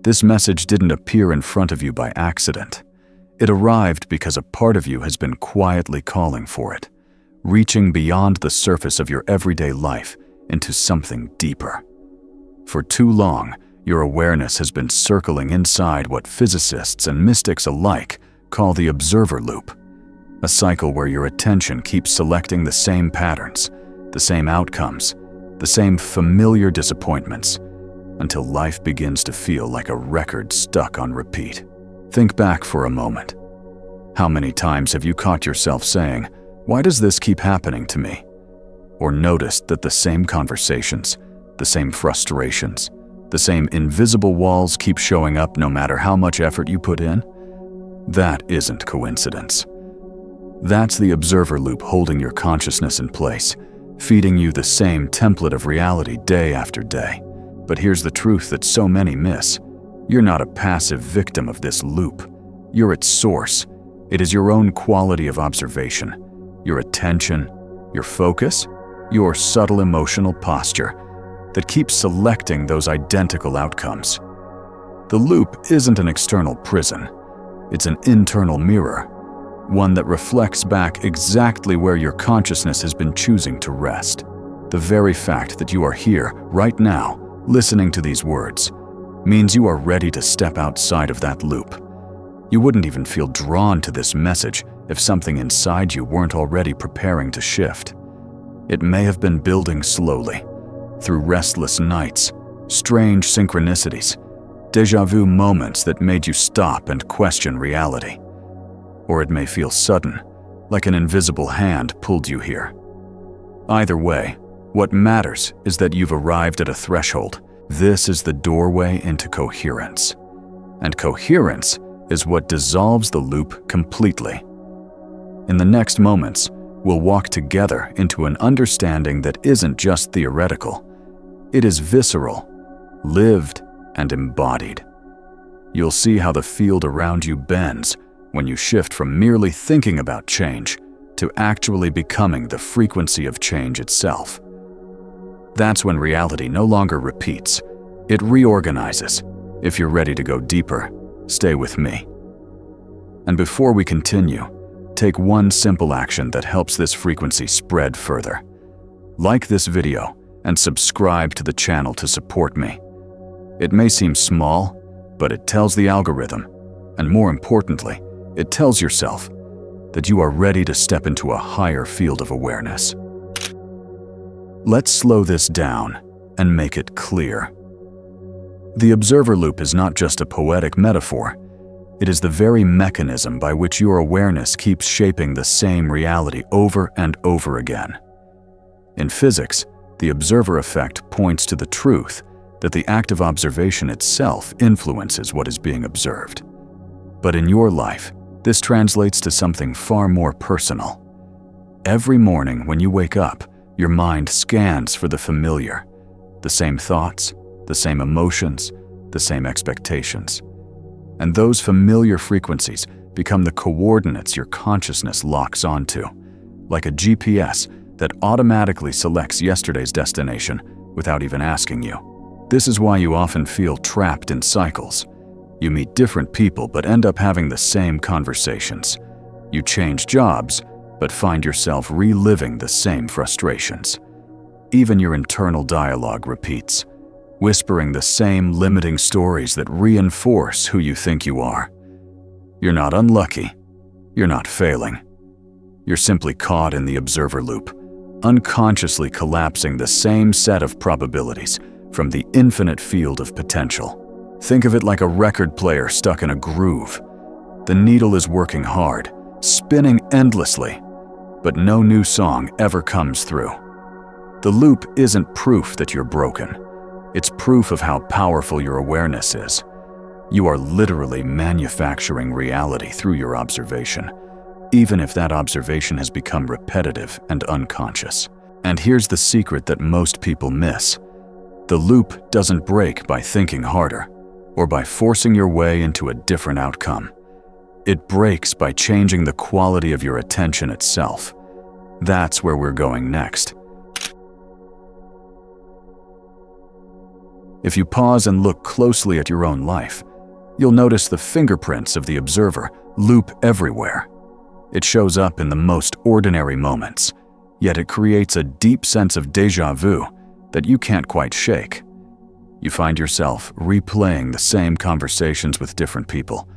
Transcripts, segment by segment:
This message didn't appear in front of you by accident. It arrived because a part of you has been quietly calling for it, reaching beyond the surface of your everyday life into something deeper. For too long, your awareness has been circling inside what physicists and mystics alike call the observer loop, a cycle where your attention keeps selecting the same patterns, the same outcomes, the same familiar disappointments, until life begins to feel like a record stuck on repeat. Think back for a moment. How many times have you caught yourself saying, "Why does this keep happening to me?" Or noticed that the same conversations, the same frustrations, the same invisible walls keep showing up no matter how much effort you put in? That isn't coincidence. That's the observer loop holding your consciousness in place, feeding you the same template of reality day after day. But here's the truth that so many miss. You're not a passive victim of this loop. You're its source. It is your own quality of observation, your attention, your focus, your subtle emotional posture that keeps selecting those identical outcomes. The loop isn't an external prison. It's an internal mirror, one that reflects back exactly where your consciousness has been choosing to rest. The very fact that you are here, right now, listening to these words, means you are ready to step outside of that loop. You wouldn't even feel drawn to this message if something inside you weren't already preparing to shift. It may have been building slowly, through restless nights, strange synchronicities, déjà vu moments that made you stop and question reality. Or it may feel sudden, like an invisible hand pulled you here. Either way, what matters is that you've arrived at a threshold. This is the doorway into coherence. And coherence is what dissolves the loop completely. In the next moments, we'll walk together into an understanding that isn't just theoretical. It is visceral, lived, and embodied. You'll see how the field around you bends when you shift from merely thinking about change to actually becoming the frequency of change itself. That's when reality no longer repeats. It reorganizes. If you're ready to go deeper, stay with me. And before we continue, take one simple action that helps this frequency spread further. Like this video and subscribe to the channel to support me. It may seem small, but it tells the algorithm, and more importantly, it tells yourself that you are ready to step into a higher field of awareness. Let's slow this down and make it clear. The observer loop is not just a poetic metaphor. It is the very mechanism by which your awareness keeps shaping the same reality over and over again. In physics, the observer effect points to the truth that the act of observation itself influences what is being observed. But in your life, this translates to something far more personal. Every morning when you wake up, your mind scans for the familiar, the same thoughts, the same emotions, the same expectations. And those familiar frequencies become the coordinates your consciousness locks onto, like a GPS that automatically selects yesterday's destination without even asking you. This is why you often feel trapped in cycles. You meet different people but end up having the same conversations. You change jobs but find yourself reliving the same frustrations. Even your internal dialogue repeats, whispering the same limiting stories that reinforce who you think you are. You're not unlucky. You're not failing. You're simply caught in the observer loop, unconsciously collapsing the same set of probabilities from the infinite field of potential. Think of it like a record player stuck in a groove. The needle is working hard, spinning endlessly, but no new song ever comes through. The loop isn't proof that you're broken. It's proof of how powerful your awareness is. You are literally manufacturing reality through your observation, even if that observation has become repetitive and unconscious. And here's the secret that most people miss. The loop doesn't break by thinking harder or by forcing your way into a different outcome. It breaks by changing the quality of your attention itself. That's where we're going next. If you pause and look closely at your own life, you'll notice the fingerprints of the observer loop everywhere. It shows up in the most ordinary moments, yet it creates a deep sense of déjà vu that you can't quite shake. You find yourself replaying the same conversations with different people.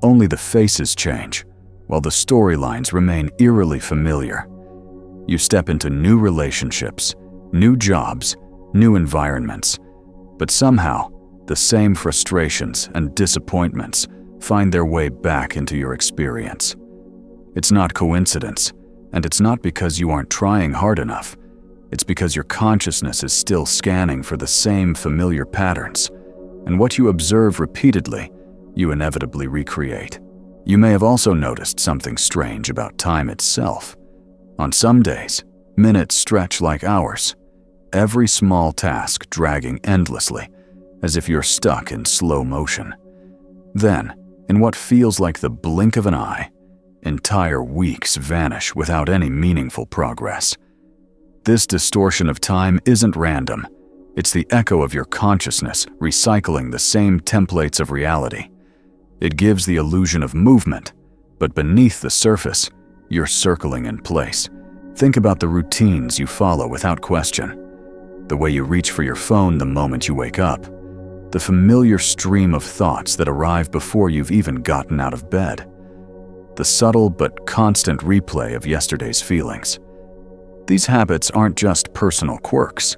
Only the faces change, while the storylines remain eerily familiar. You step into new relationships, new jobs, new environments, but somehow the same frustrations and disappointments find their way back into your experience. It's not coincidence, and it's not because you aren't trying hard enough. It's because your consciousness is still scanning for the same familiar patterns, and what you observe repeatedly, you inevitably recreate. You may have also noticed something strange about time itself. On some days, minutes stretch like hours, every small task dragging endlessly, as if you're stuck in slow motion. Then, in what feels like the blink of an eye, entire weeks vanish without any meaningful progress. This distortion of time isn't random. It's the echo of your consciousness recycling the same templates of reality. It gives the illusion of movement, but beneath the surface, you're circling in place. Think about the routines you follow without question. The way you reach for your phone the moment you wake up. The familiar stream of thoughts that arrive before you've even gotten out of bed. The subtle but constant replay of yesterday's feelings. These habits aren't just personal quirks.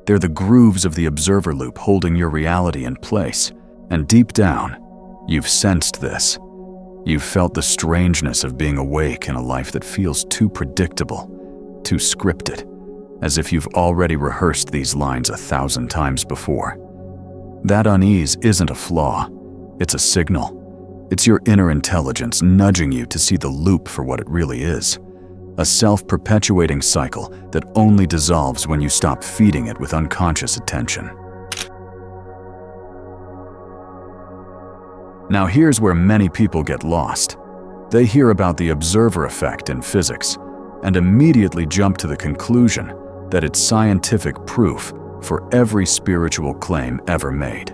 They're the grooves of the observer loop holding your reality in place. And deep down, you've sensed this. You've felt the strangeness of being awake in a life that feels too predictable, too scripted, as if you've already rehearsed these lines 1,000 times before. That unease isn't a flaw, it's a signal. It's your inner intelligence nudging you to see the loop for what it really is. A self-perpetuating cycle that only dissolves when you stop feeding it with unconscious attention. Now here's where many people get lost. They hear about the observer effect in physics and immediately jump to the conclusion that it's scientific proof for every spiritual claim ever made.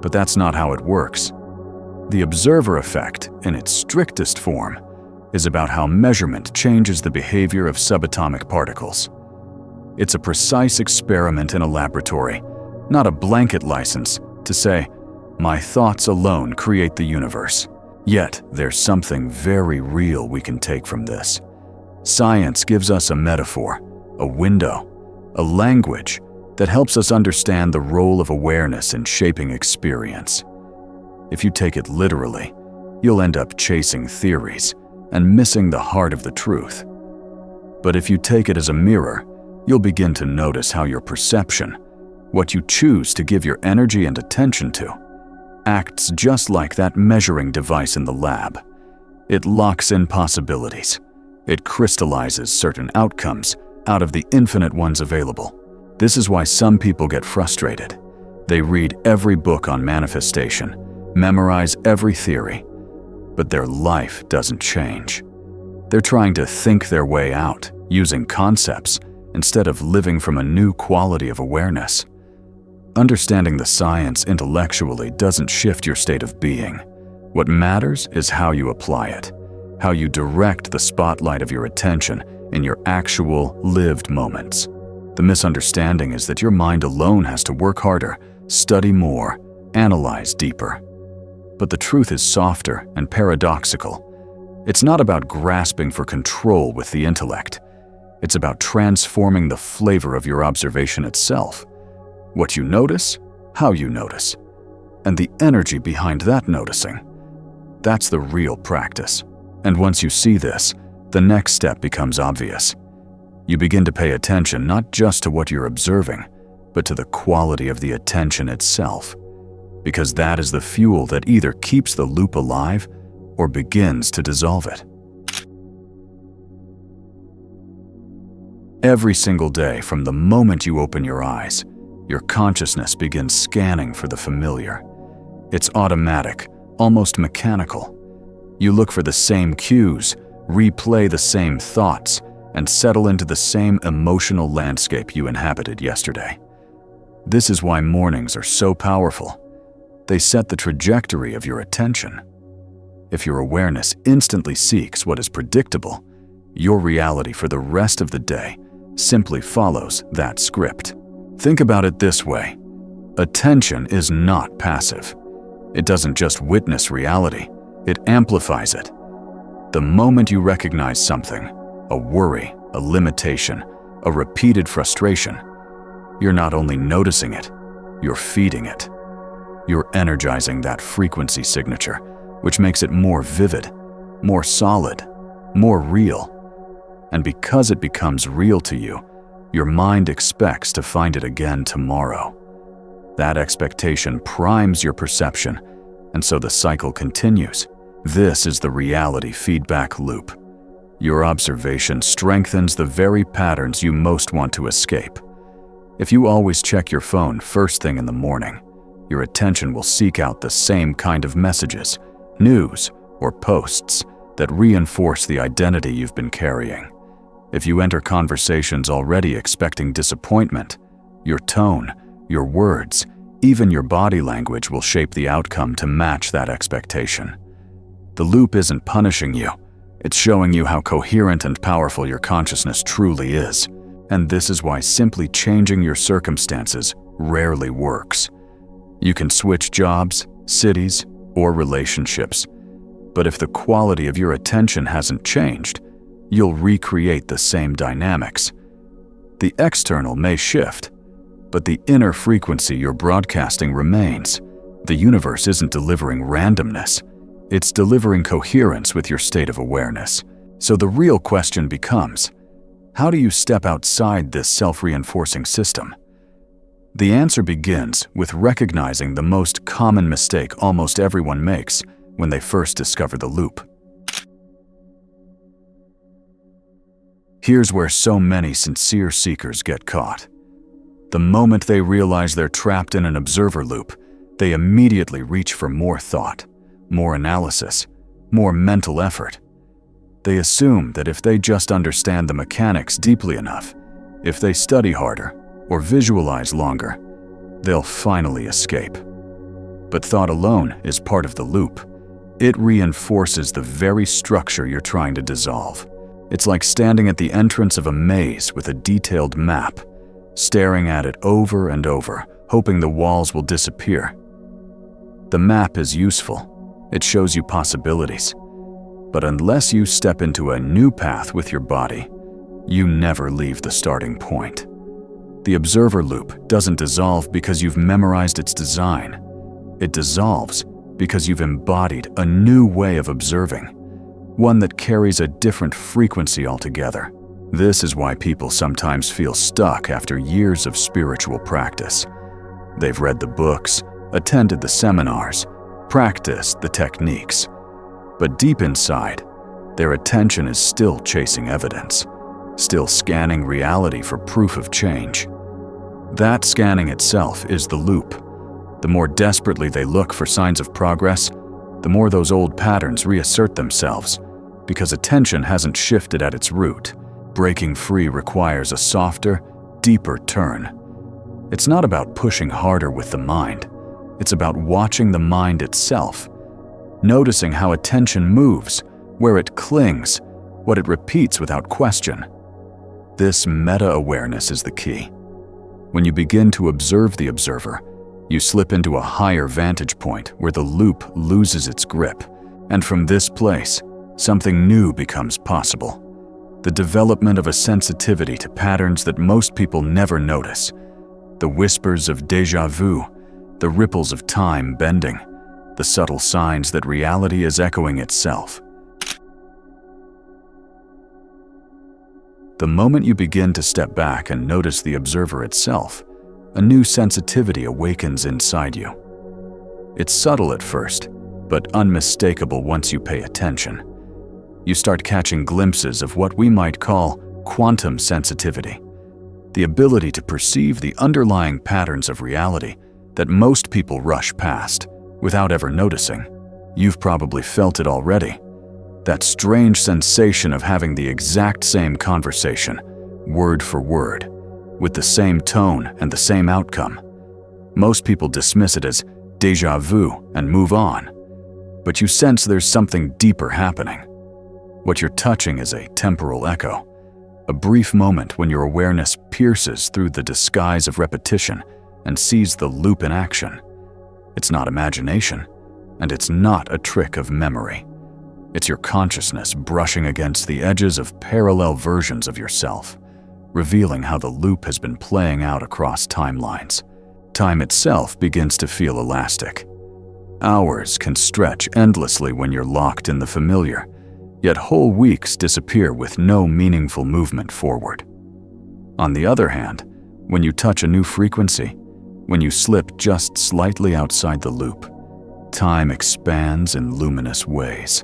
But that's not how it works. The observer effect, in its strictest form, is about how measurement changes the behavior of subatomic particles. It's a precise experiment in a laboratory, not a blanket license to say, "My thoughts alone create the universe." Yet, there's something very real we can take from this. Science gives us a metaphor, a window, a language that helps us understand the role of awareness in shaping experience. If you take it literally, you'll end up chasing theories and missing the heart of the truth. But if you take it as a mirror, you'll begin to notice how your perception, what you choose to give your energy and attention to, acts just like that measuring device in the lab. It locks in possibilities. It crystallizes certain outcomes out of the infinite ones available. This is why some people get frustrated. They read every book on manifestation, memorize every theory, but their life doesn't change. They're trying to think their way out, using concepts, instead of living from a new quality of awareness. Understanding the science intellectually doesn't shift your state of being. What matters is how you apply it, how you direct the spotlight of your attention in your actual, lived moments. The misunderstanding is that your mind alone has to work harder, study more, analyze deeper. But the truth is softer and paradoxical. It's not about grasping for control with the intellect. It's about transforming the flavor of your observation itself. What you notice, how you notice, and the energy behind that noticing. That's the real practice. And once you see this, the next step becomes obvious. You begin to pay attention not just to what you're observing, but to the quality of the attention itself. Because that is the fuel that either keeps the loop alive or begins to dissolve it. Every single day, from the moment you open your eyes, your consciousness begins scanning for the familiar. It's automatic, almost mechanical. You look for the same cues, replay the same thoughts, and settle into the same emotional landscape you inhabited yesterday. This is why mornings are so powerful. They set the trajectory of your attention. If your awareness instantly seeks what is predictable, your reality for the rest of the day simply follows that script. Think about it this way. Attention is not passive. It doesn't just witness reality, it amplifies it. The moment you recognize something, a worry, a limitation, a repeated frustration, you're not only noticing it, you're feeding it. You're energizing that frequency signature, which makes it more vivid, more solid, more real. And because it becomes real to you, your mind expects to find it again tomorrow. That expectation primes your perception, and so the cycle continues. This is the reality feedback loop. Your observation strengthens the very patterns you most want to escape. If you always check your phone first thing in the morning, your attention will seek out the same kind of messages, news, or posts that reinforce the identity you've been carrying. If you enter conversations already expecting disappointment, your tone, your words, even your body language will shape the outcome to match that expectation. The loop isn't punishing you, it's showing you how coherent and powerful your consciousness truly is. And this is why simply changing your circumstances rarely works. You can switch jobs, cities, or relationships, but if the quality of your attention hasn't changed, you'll recreate the same dynamics. The external may shift, but the inner frequency you're broadcasting remains. The universe isn't delivering randomness, it's delivering coherence with your state of awareness. So the real question becomes, how do you step outside this self-reinforcing system? The answer begins with recognizing the most common mistake almost everyone makes when they first discover the loop. Here's where so many sincere seekers get caught. The moment they realize they're trapped in an observer loop, they immediately reach for more thought, more analysis, more mental effort. They assume that if they just understand the mechanics deeply enough, if they study harder or visualize longer, they'll finally escape. But thought alone is part of the loop. It reinforces the very structure you're trying to dissolve. It's like standing at the entrance of a maze with a detailed map, staring at it over and over, hoping the walls will disappear. The map is useful. It shows you possibilities. But unless you step into a new path with your body, you never leave the starting point. The observer loop doesn't dissolve because you've memorized its design. It dissolves because you've embodied a new way of observing, one that carries a different frequency altogether. This is why people sometimes feel stuck after years of spiritual practice. They've read the books, attended the seminars, practiced the techniques, but deep inside, their attention is still chasing evidence, still scanning reality for proof of change. That scanning itself is the loop. The more desperately they look for signs of progress, the more those old patterns reassert themselves, because attention hasn't shifted at its root. Breaking free requires a softer, deeper turn. It's not about pushing harder with the mind. It's about watching the mind itself, noticing how attention moves, where it clings, what it repeats without question. This meta-awareness is the key. When you begin to observe the observer, you slip into a higher vantage point where the loop loses its grip, and from this place, something new becomes possible. The development of a sensitivity to patterns that most people never notice. The whispers of déjà vu, the ripples of time bending, the subtle signs that reality is echoing itself. The moment you begin to step back and notice the observer itself, a new sensitivity awakens inside you. It's subtle at first, but unmistakable once you pay attention. You start catching glimpses of what we might call quantum sensitivity, the ability to perceive the underlying patterns of reality that most people rush past without ever noticing. You've probably felt it already. That strange sensation of having the exact same conversation, word for word, with the same tone and the same outcome, Most people dismiss it as déjà vu and move on, but you sense there's something deeper happening. What you're touching is a temporal echo, a brief moment when your awareness pierces through the disguise of repetition and sees the loop in action. It's not imagination, and it's not a trick of memory. It's your consciousness brushing against the edges of parallel versions of yourself, revealing how the loop has been playing out across timelines. Time itself begins to feel elastic. Hours can stretch endlessly when you're locked in the familiar, yet whole weeks disappear with no meaningful movement forward. On the other hand, when you touch a new frequency, when you slip just slightly outside the loop, time expands in luminous ways.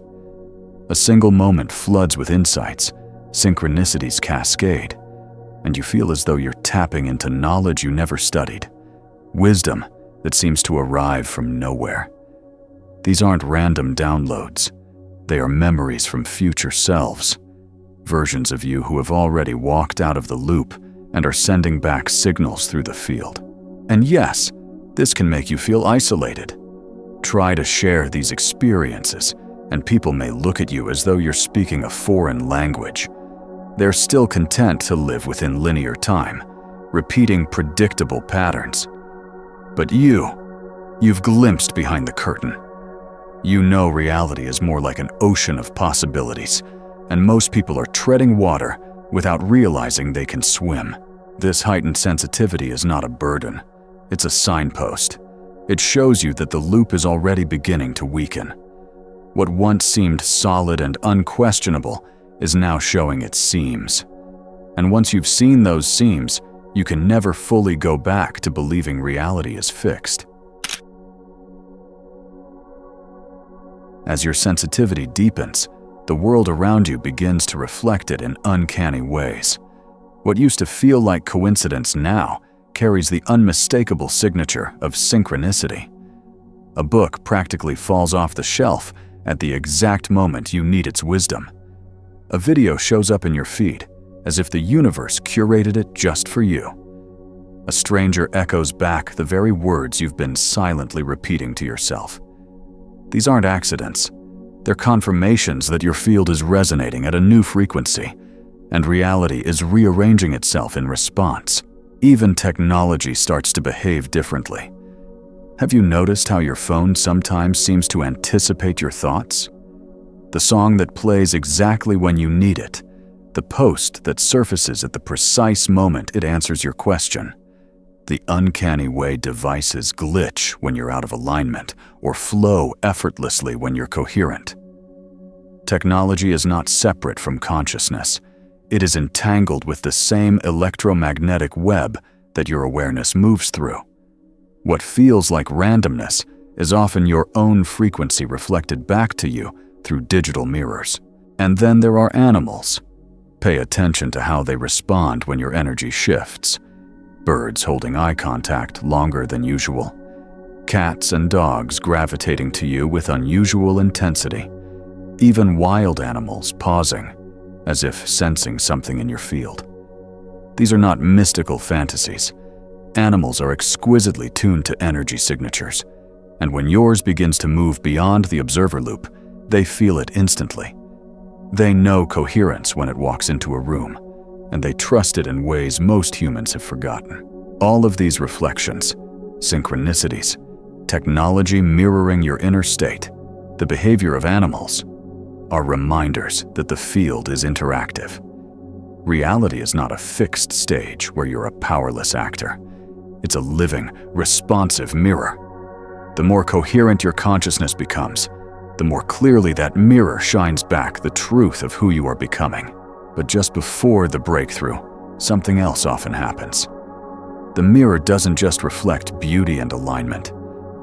A single moment floods with insights, synchronicities cascade, and you feel as though you're tapping into knowledge you never studied, wisdom that seems to arrive from nowhere. These aren't random downloads. They are memories from future selves, versions of you who have already walked out of the loop and are sending back signals through the field. And yes, this can make you feel isolated. Try to share these experiences, and people may look at you as though you're speaking a foreign language. They're still content to live within linear time, repeating predictable patterns. But you've glimpsed behind the curtain. You know reality is more like an ocean of possibilities, and most people are treading water without realizing they can swim. This heightened sensitivity is not a burden. It's a signpost. It shows you that the loop is already beginning to weaken. What once seemed solid and unquestionable is now showing its seams. And once you've seen those seams, you can never fully go back to believing reality is fixed. As your sensitivity deepens, the world around you begins to reflect it in uncanny ways. What used to feel like coincidence now carries the unmistakable signature of synchronicity. A book practically falls off the shelf at the exact moment you need its wisdom. A video shows up in your feed, as if the universe curated it just for you. A stranger echoes back the very words you've been silently repeating to yourself. These aren't accidents. They're confirmations that your field is resonating at a new frequency, and reality is rearranging itself in response. Even technology starts to behave differently. Have you noticed how your phone sometimes seems to anticipate your thoughts? The song that plays exactly when you need it, the post that surfaces at the precise moment it answers your question, the uncanny way devices glitch when you're out of alignment or flow effortlessly when you're coherent. Technology is not separate from consciousness. It is entangled with the same electromagnetic web that your awareness moves through. What feels like randomness is often your own frequency reflected back to you through digital mirrors. And then there are animals. Pay attention to how they respond when your energy shifts. Birds holding eye contact longer than usual. Cats and dogs gravitating to you with unusual intensity. Even wild animals pausing, as if sensing something in your field. These are not mystical fantasies. Animals are exquisitely tuned to energy signatures, and when yours begins to move beyond the observer loop, they feel it instantly. They know coherence when it walks into a room, and they trust it in ways most humans have forgotten. All of these reflections, synchronicities, technology mirroring your inner state, the behavior of animals, are reminders that the field is interactive. Reality is not a fixed stage where you're a powerless actor. It's a living, responsive mirror. The more coherent your consciousness becomes, the more clearly that mirror shines back the truth of who you are becoming. But just before the breakthrough, something else often happens. The mirror doesn't just reflect beauty and alignment.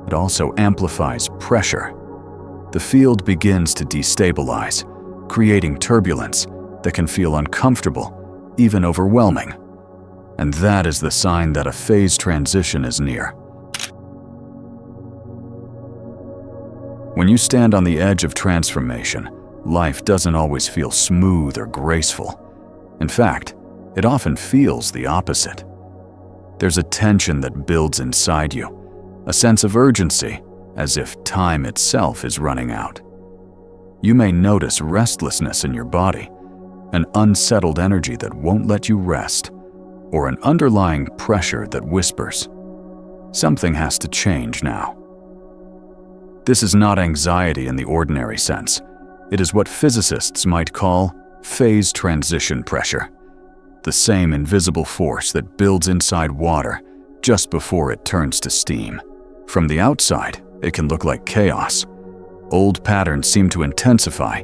It also amplifies pressure. The field begins to destabilize, creating turbulence that can feel uncomfortable, even overwhelming. And that is the sign that a phase transition is near. When you stand on the edge of transformation, life doesn't always feel smooth or graceful. In fact, it often feels the opposite. There's a tension that builds inside you, a sense of urgency, as if time itself is running out. You may notice restlessness in your body, an unsettled energy that won't let you rest, or an underlying pressure that whispers, something has to change now. This is not anxiety in the ordinary sense. It is what physicists might call phase transition pressure, the same invisible force that builds inside water just before it turns to steam. From the outside, it can look like chaos. Old patterns seem to intensify,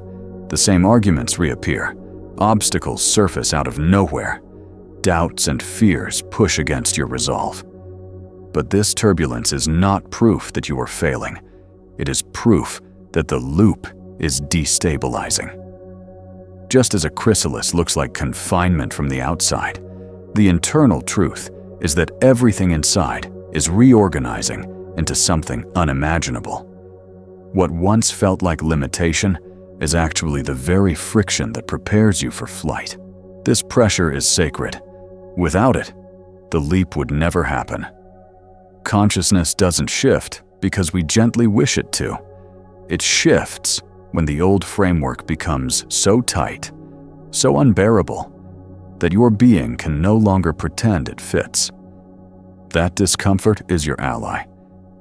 the same arguments reappear, obstacles surface out of nowhere, doubts and fears push against your resolve. But this turbulence is not proof that you are failing. It is proof that the loop is destabilizing. Just as a chrysalis looks like confinement from the outside, the internal truth is that everything inside is reorganizing into something unimaginable. What once felt like limitation is actually the very friction that prepares you for flight. This pressure is sacred. Without it, the leap would never happen. Consciousness doesn't shift because we gently wish it to. It shifts when the old framework becomes so tight, so unbearable, that your being can no longer pretend it fits. That discomfort is your ally.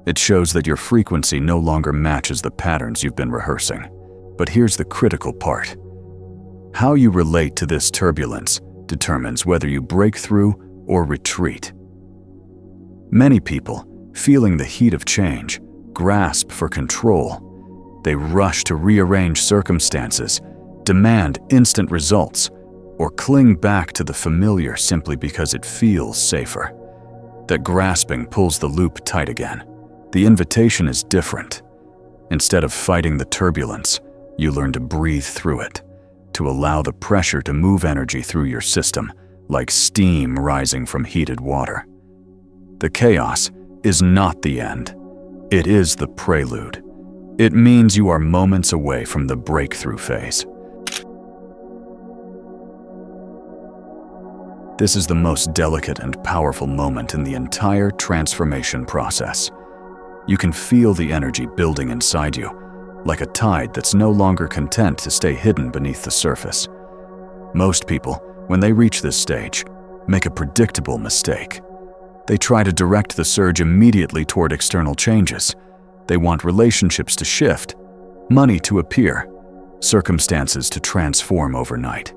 It shows that your frequency no longer matches the patterns you've been rehearsing. But here's the critical part. How you relate to this turbulence determines whether you break through or retreat. Many people, feeling the heat of change, grasp for control. They rush to rearrange circumstances, demand instant results, or cling back to the familiar simply because it feels safer. That grasping pulls the loop tight again. The invitation is different. Instead of fighting the turbulence, you learn to breathe through it, to allow the pressure to move energy through your system, like steam rising from heated water. The chaos is not the end. It is the prelude. It means you are moments away from the breakthrough phase. This is the most delicate and powerful moment in the entire transformation process. You can feel the energy building inside you, like a tide that's no longer content to stay hidden beneath the surface. Most people, when they reach this stage, make a predictable mistake. They try to direct the surge immediately toward external changes. They want relationships to shift, money to appear, circumstances to transform overnight.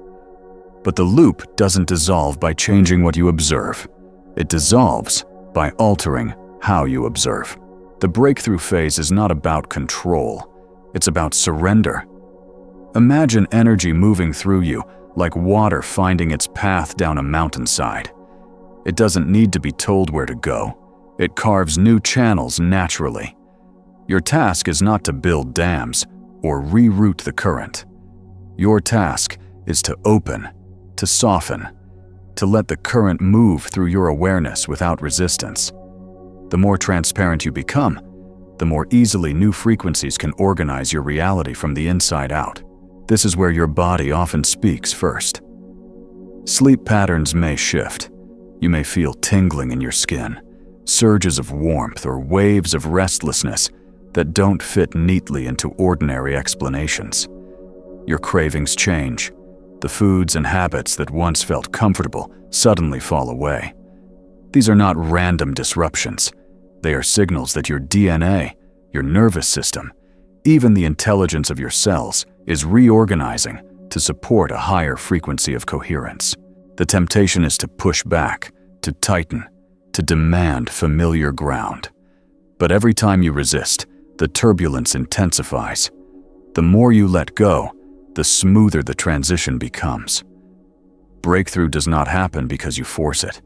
But the loop doesn't dissolve by changing what you observe. It dissolves by altering how you observe. The breakthrough phase is not about control. It's about surrender. Imagine energy moving through you like water finding its path down a mountainside. It doesn't need to be told where to go. It carves new channels naturally. Your task is not to build dams or reroute the current. Your task is to open, to soften, to let the current move through your awareness without resistance. The more transparent you become, the more easily new frequencies can organize your reality from the inside out. This is where your body often speaks first. Sleep patterns may shift. You may feel tingling in your skin, surges of warmth or waves of restlessness that don't fit neatly into ordinary explanations. Your cravings change. The foods and habits that once felt comfortable suddenly fall away. These are not random disruptions. They are signals that your DNA, your nervous system, even the intelligence of your cells is reorganizing to support a higher frequency of coherence. The temptation is to push back, to tighten, to demand familiar ground. But every time you resist, the turbulence intensifies. The more you let go, the smoother the transition becomes. Breakthrough does not happen because you force it.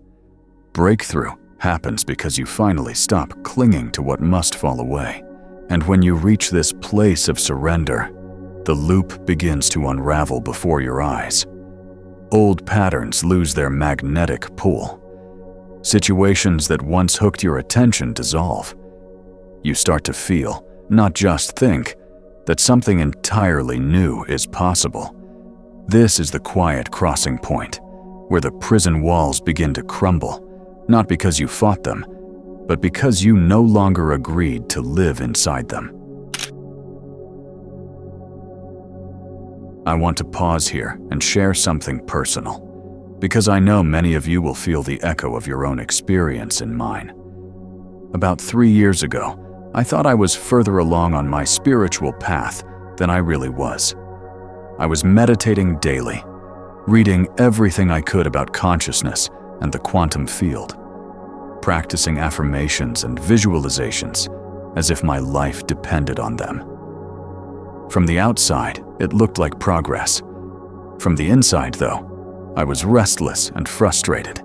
Breakthrough happens because you finally stop clinging to what must fall away. And when you reach this place of surrender, the loop begins to unravel before your eyes. Old patterns lose their magnetic pull. Situations that once hooked your attention dissolve. You start to feel, not just think, that something entirely new is possible. This is the quiet crossing point, where the prison walls begin to crumble, not because you fought them, but because you no longer agreed to live inside them. I want to pause here and share something personal, because I know many of you will feel the echo of your own experience in mine. About 3 years ago, I thought I was further along on my spiritual path than I really was. I was meditating daily, reading everything I could about consciousness and the quantum field, practicing affirmations and visualizations as if my life depended on them. From the outside, it looked like progress. From the inside, though, I was restless and frustrated.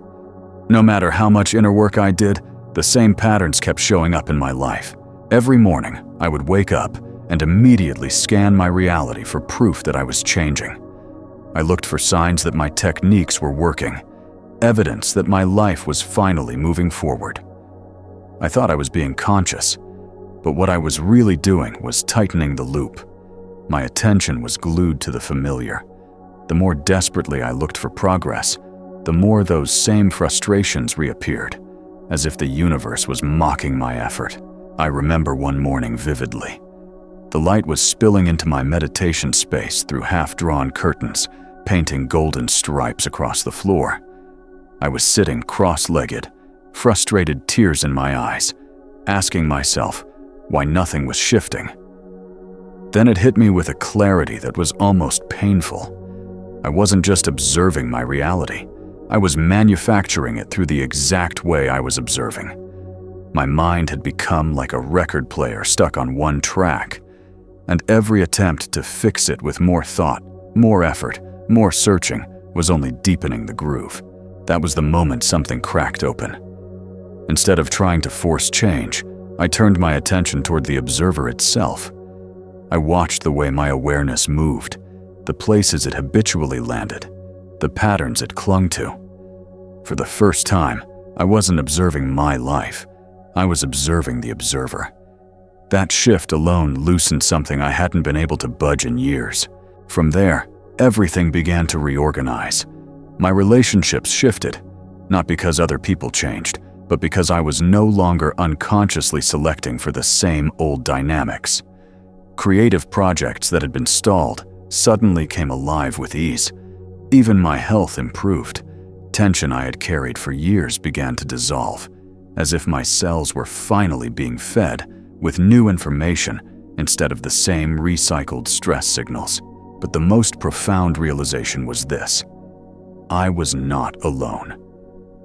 No matter how much inner work I did, the same patterns kept showing up in my life. Every morning, I would wake up and immediately scan my reality for proof that I was changing. I looked for signs that my techniques were working, evidence that my life was finally moving forward. I thought I was being conscious, but what I was really doing was tightening the loop. My attention was glued to the familiar. The more desperately I looked for progress, the more those same frustrations reappeared, as if the universe was mocking my effort. I remember one morning vividly. The light was spilling into my meditation space through half-drawn curtains, painting golden stripes across the floor. I was sitting cross-legged, frustrated tears in my eyes, asking myself why nothing was shifting. Then it hit me with a clarity that was almost painful. I wasn't just observing my reality. I was manufacturing it through the exact way I was observing. My mind had become like a record player stuck on one track, and every attempt to fix it with more thought, more effort, more searching was only deepening the groove. That was the moment something cracked open. Instead of trying to force change, I turned my attention toward the observer itself. I watched the way my awareness moved, the places it habitually landed, the patterns it clung to. For the first time, I wasn't observing my life. I was observing the observer. That shift alone loosened something I hadn't been able to budge in years. From there, everything began to reorganize. My relationships shifted, not because other people changed, but because I was no longer unconsciously selecting for the same old dynamics. Creative projects that had been stalled suddenly came alive with ease. Even my health improved. Tension I had carried for years began to dissolve, as if my cells were finally being fed with new information instead of the same recycled stress signals. But the most profound realization was this: I was not alone.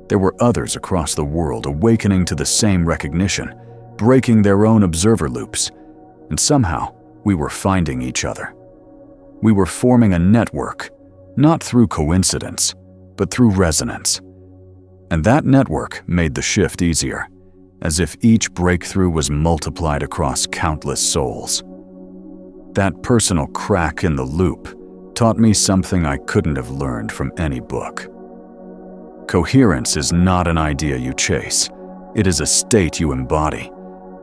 There were others across the world awakening to the same recognition, breaking their own observer loops, and somehow we were finding each other. We were forming a network, not through coincidence, but through resonance. And that network made the shift easier, as if each breakthrough was multiplied across countless souls. That personal crack in the loop taught me something I couldn't have learned from any book. Coherence is not an idea you chase. It is a state you embody.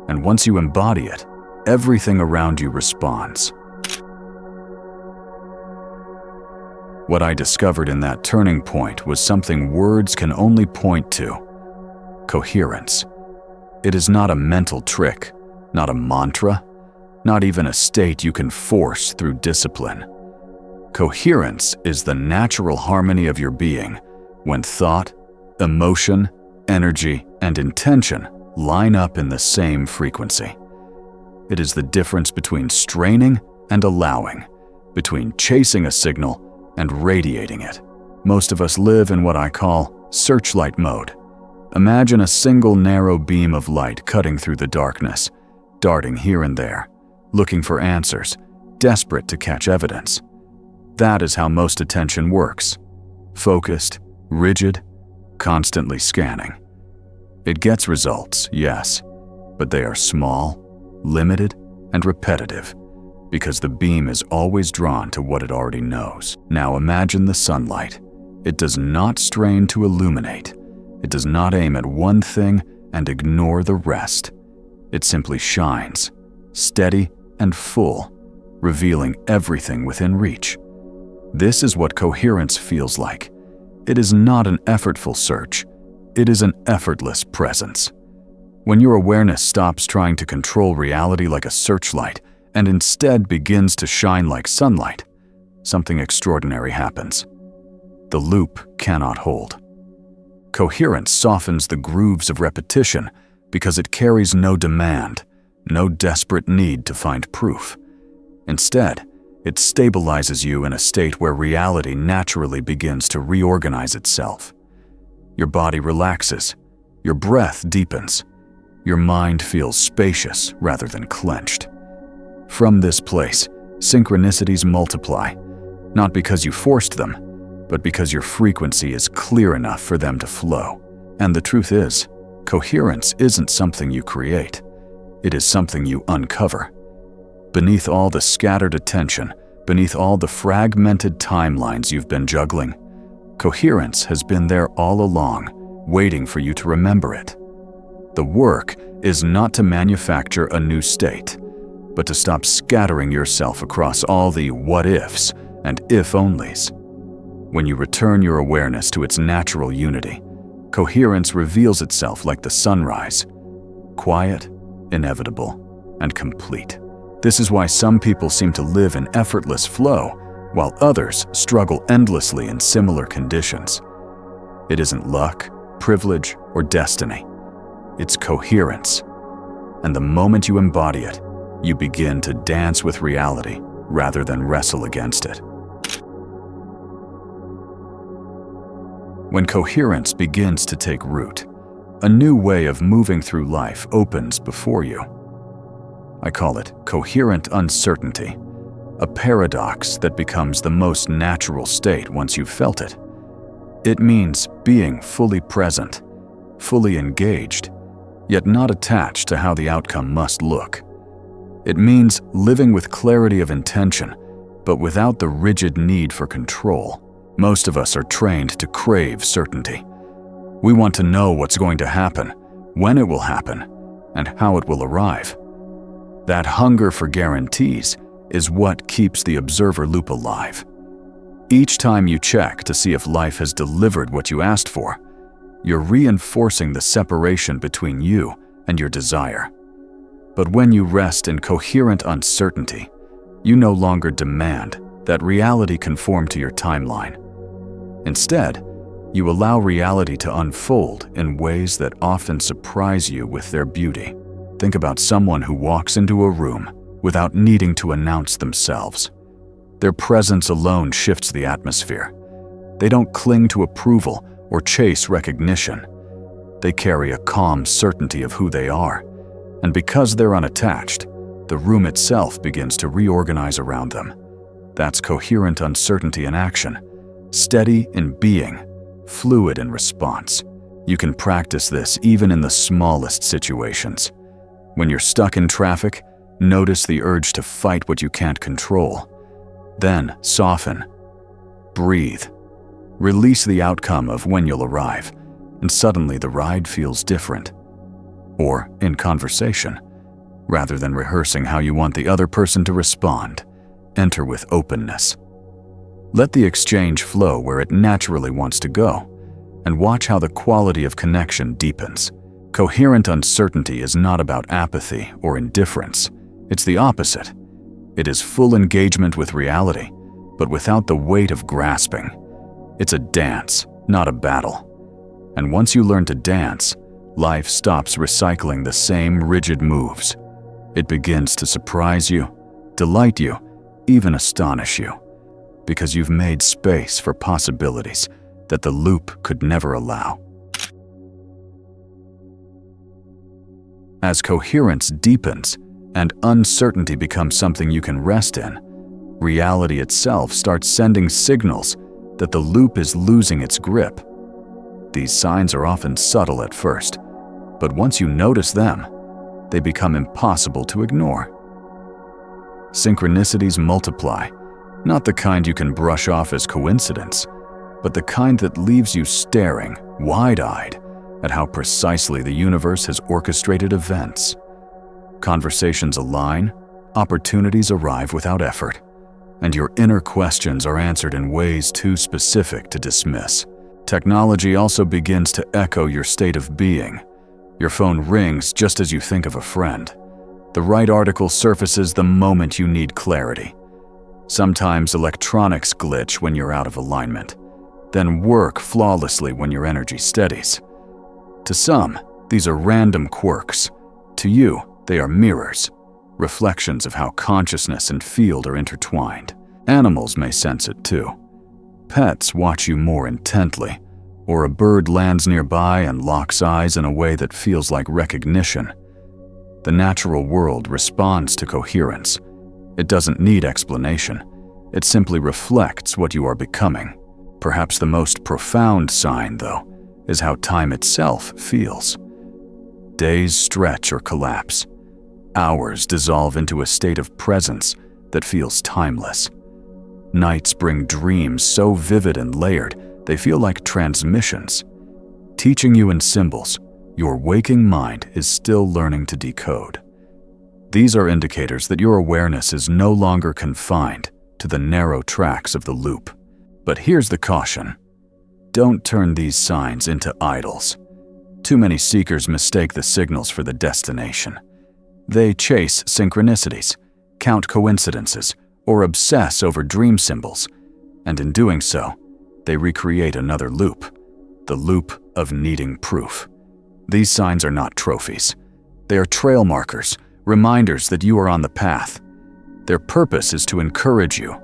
And once you embody it, everything around you responds. What I discovered in that turning point was something words can only point to: coherence. It is not a mental trick, not a mantra, not even a state you can force through discipline. Coherence is the natural harmony of your being when thought, emotion, energy, and intention line up in the same frequency. It is the difference between straining and allowing, between chasing a signal and radiating it. Most of us live in what I call searchlight mode. Imagine a single narrow beam of light cutting through the darkness, darting here and there, looking for answers, desperate to catch evidence. That is how most attention works: focused, rigid, constantly scanning. It gets results, yes, but they are small, limited, and repetitive, because the beam is always drawn to what it already knows. Now imagine the sunlight. It does not strain to illuminate. It does not aim at one thing and ignore the rest. It simply shines, steady and full, revealing everything within reach. This is what coherence feels like. It is not an effortful search. It is an effortless presence. When your awareness stops trying to control reality like a searchlight and instead begins to shine like sunlight, something extraordinary happens. The loop cannot hold. Coherence softens the grooves of repetition because it carries no demand, no desperate need to find proof. Instead, it stabilizes you in a state where reality naturally begins to reorganize itself. Your body relaxes, your breath deepens, your mind feels spacious rather than clenched. From this place, synchronicities multiply, not because you forced them, but because your frequency is clear enough for them to flow. And the truth is, coherence isn't something you create. It is something you uncover. Beneath all the scattered attention, beneath all the fragmented timelines you've been juggling, coherence has been there all along, waiting for you to remember it. The work is not to manufacture a new state, but to stop scattering yourself across all the what-ifs and if-onlys. When you return your awareness to its natural unity, coherence reveals itself like the sunrise, quiet, inevitable, and complete. This is why some people seem to live in effortless flow, while others struggle endlessly in similar conditions. It isn't luck, privilege, or destiny. It's coherence. And the moment you embody it, you begin to dance with reality rather than wrestle against it. When coherence begins to take root, a new way of moving through life opens before you. I call it coherent uncertainty, a paradox that becomes the most natural state once you've felt it. It means being fully present, fully engaged, yet not attached to how the outcome must look. It means living with clarity of intention, but without the rigid need for control. Most of us are trained to crave certainty. We want to know what's going to happen, when it will happen, and how it will arrive. That hunger for guarantees is what keeps the observer loop alive. Each time you check to see if life has delivered what you asked for, you're reinforcing the separation between you and your desire. But when you rest in coherent uncertainty, you no longer demand that reality conform to your timeline. Instead, you allow reality to unfold in ways that often surprise you with their beauty. Think about someone who walks into a room without needing to announce themselves. Their presence alone shifts the atmosphere. They don't cling to approval or chase recognition. They carry a calm certainty of who they are, and because they're unattached, the room itself begins to reorganize around them. That's coherent uncertainty in action, steady in being, fluid in response. You can practice this even in the smallest situations. When you're stuck in traffic, notice the urge to fight what you can't control. Then soften, breathe, release the outcome of when you'll arrive, and suddenly the ride feels different. Or in conversation, rather than rehearsing how you want the other person to respond, enter with openness. Let the exchange flow where it naturally wants to go, and watch how the quality of connection deepens. Coherent uncertainty is not about apathy or indifference. It's the opposite. It is full engagement with reality, but without the weight of grasping. It's a dance, not a battle. And once you learn to dance, life stops recycling the same rigid moves. It begins to surprise you, delight you, even astonish you, because you've made space for possibilities that the loop could never allow. As coherence deepens and uncertainty becomes something you can rest in, reality itself starts sending signals that the loop is losing its grip. These signs are often subtle at first, but once you notice them, they become impossible to ignore. Synchronicities multiply, not the kind you can brush off as coincidence, but the kind that leaves you staring, wide-eyed, at how precisely the universe has orchestrated events. Conversations align, opportunities arrive without effort, and your inner questions are answered in ways too specific to dismiss. Technology also begins to echo your state of being. Your phone rings just as you think of a friend. The right article surfaces the moment you need clarity. Sometimes electronics glitch when you're out of alignment, then work flawlessly when your energy steadies. To some, these are random quirks. To you, they are mirrors, reflections of how consciousness and field are intertwined. Animals may sense it too. Pets watch you more intently, or a bird lands nearby and locks eyes in a way that feels like recognition. The natural world responds to coherence. It doesn't need explanation. It simply reflects what you are becoming. Perhaps the most profound sign, though, is how time itself feels. Days stretch or collapse. Hours dissolve into a state of presence that feels timeless. Nights bring dreams so vivid and layered, they feel like transmissions. Teaching you in symbols, your waking mind is still learning to decode. These are indicators that your awareness is no longer confined to the narrow tracks of the loop. But here's the caution. Don't turn these signs into idols. Too many seekers mistake the signals for the destination. They chase synchronicities, count coincidences, or obsess over dream symbols, and in doing so, they recreate another loop, the loop of needing proof. These signs are not trophies. They are trail markers, reminders that you are on the path. Their purpose is to encourage you,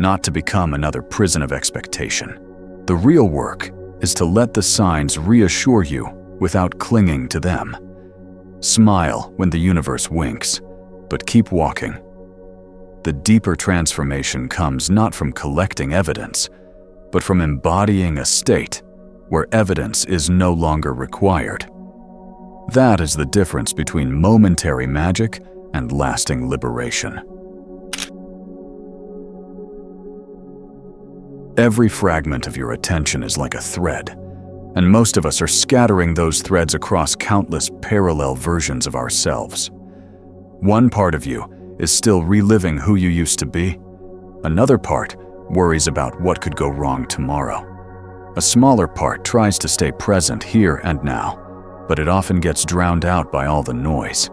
not to become another prison of expectation. The real work is to let the signs reassure you without clinging to them. Smile when the universe winks, but keep walking. The deeper transformation comes not from collecting evidence, but from embodying a state where evidence is no longer required. That is the difference between momentary magic and lasting liberation. Every fragment of your attention is like a thread, and most of us are scattering those threads across countless parallel versions of ourselves. One part of you is still reliving who you used to be. Another part worries about what could go wrong tomorrow. A smaller part tries to stay present here and now, but it often gets drowned out by all the noise.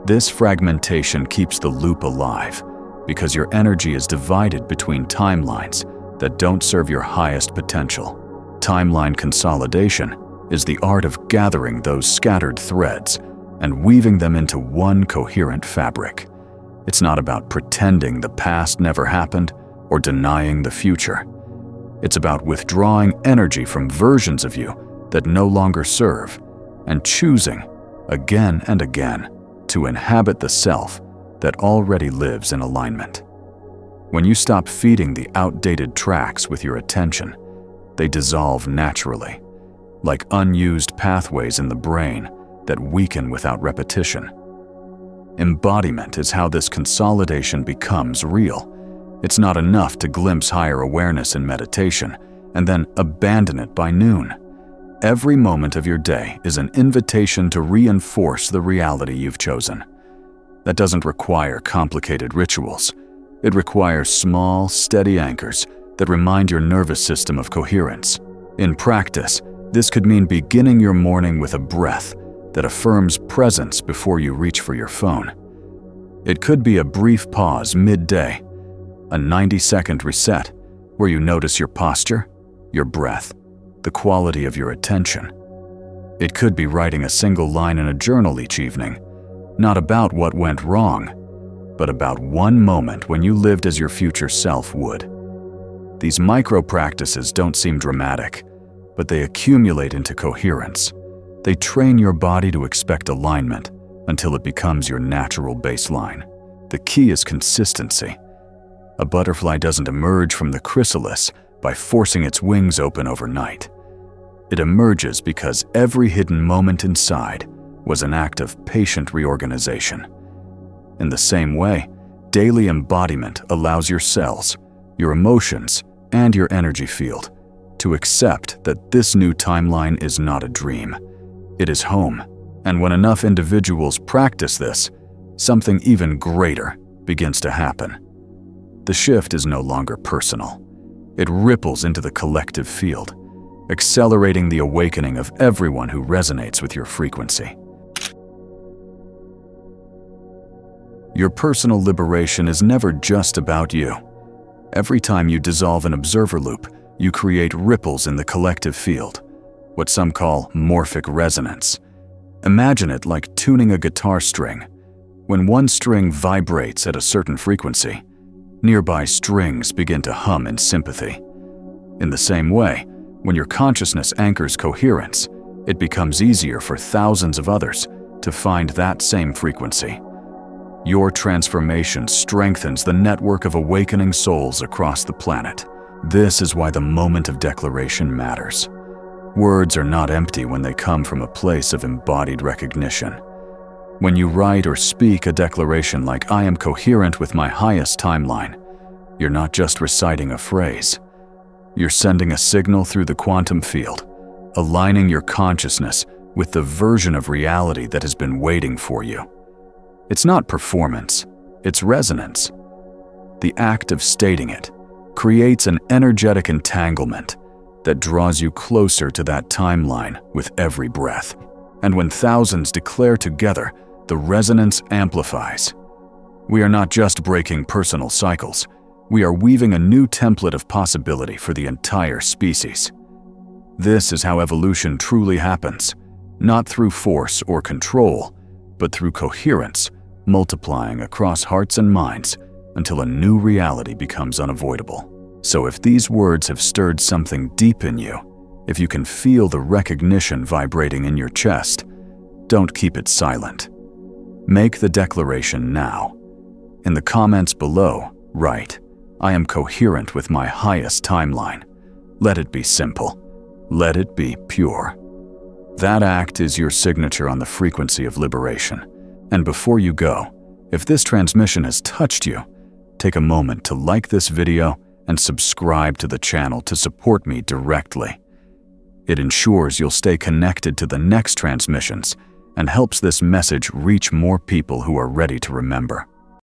This fragmentation keeps the loop alive because your energy is divided between timelines that don't serve your highest potential. Timeline consolidation is the art of gathering those scattered threads and weaving them into one coherent fabric. It's not about pretending the past never happened or denying the future. It's about withdrawing energy from versions of you that no longer serve and choosing, again and again, to inhabit the self that already lives in alignment. When you stop feeding the outdated tracks with your attention, they dissolve naturally, like unused pathways in the brain that weaken without repetition. Embodiment is how this consolidation becomes real. It's not enough to glimpse higher awareness in meditation and then abandon it by noon. Every moment of your day is an invitation to reinforce the reality you've chosen. That doesn't require complicated rituals. It requires small, steady anchors that remind your nervous system of coherence. In practice, this could mean beginning your morning with a breath that affirms presence before you reach for your phone. It could be a brief pause midday, a 90-second reset where you notice your posture, your breath, the quality of your attention. It could be writing a single line in a journal each evening, not about what went wrong, but about one moment when you lived as your future self would. These micro-practices don't seem dramatic, but they accumulate into coherence. They train your body to expect alignment until it becomes your natural baseline. The key is consistency. A butterfly doesn't emerge from the chrysalis by forcing its wings open overnight. It emerges because every hidden moment inside was an act of patient reorganization. In the same way, daily embodiment allows your cells, your emotions, and your energy field to accept that this new timeline is not a dream. It is home. And when enough individuals practice this, something even greater begins to happen. The shift is no longer personal. It ripples into the collective field. accelerating the awakening of everyone who resonates with your frequency. Your personal liberation is never just about you. Every time you dissolve an observer loop, you create ripples in the collective field, what some call morphic resonance. Imagine it like tuning a guitar string. When one string vibrates at a certain frequency, nearby strings begin to hum in sympathy. In the same way, when your consciousness anchors coherence, it becomes easier for thousands of others to find that same frequency. Your transformation strengthens the network of awakening souls across the planet. This is why the moment of declaration matters. Words are not empty when they come from a place of embodied recognition. When you write or speak a declaration like "I am coherent with my highest timeline," you're not just reciting a phrase. You're sending a signal through the quantum field, aligning your consciousness with the version of reality that has been waiting for you. It's not performance, it's resonance. The act of stating it creates an energetic entanglement that draws you closer to that timeline with every breath. And when thousands declare together, the resonance amplifies. We are not just breaking personal cycles, we are weaving a new template of possibility for the entire species. This is how evolution truly happens, not through force or control, but through coherence, multiplying across hearts and minds until a new reality becomes unavoidable. So if these words have stirred something deep in you, if you can feel the recognition vibrating in your chest, don't keep it silent. Make the declaration now. In the comments below, write, "I am coherent with my highest timeline." Let it be simple. Let it be pure. That act is your signature on the frequency of liberation. And before you go, if this transmission has touched you, take a moment to like this video and subscribe to the channel to support me directly. It ensures you'll stay connected to the next transmissions and helps this message reach more people who are ready to remember.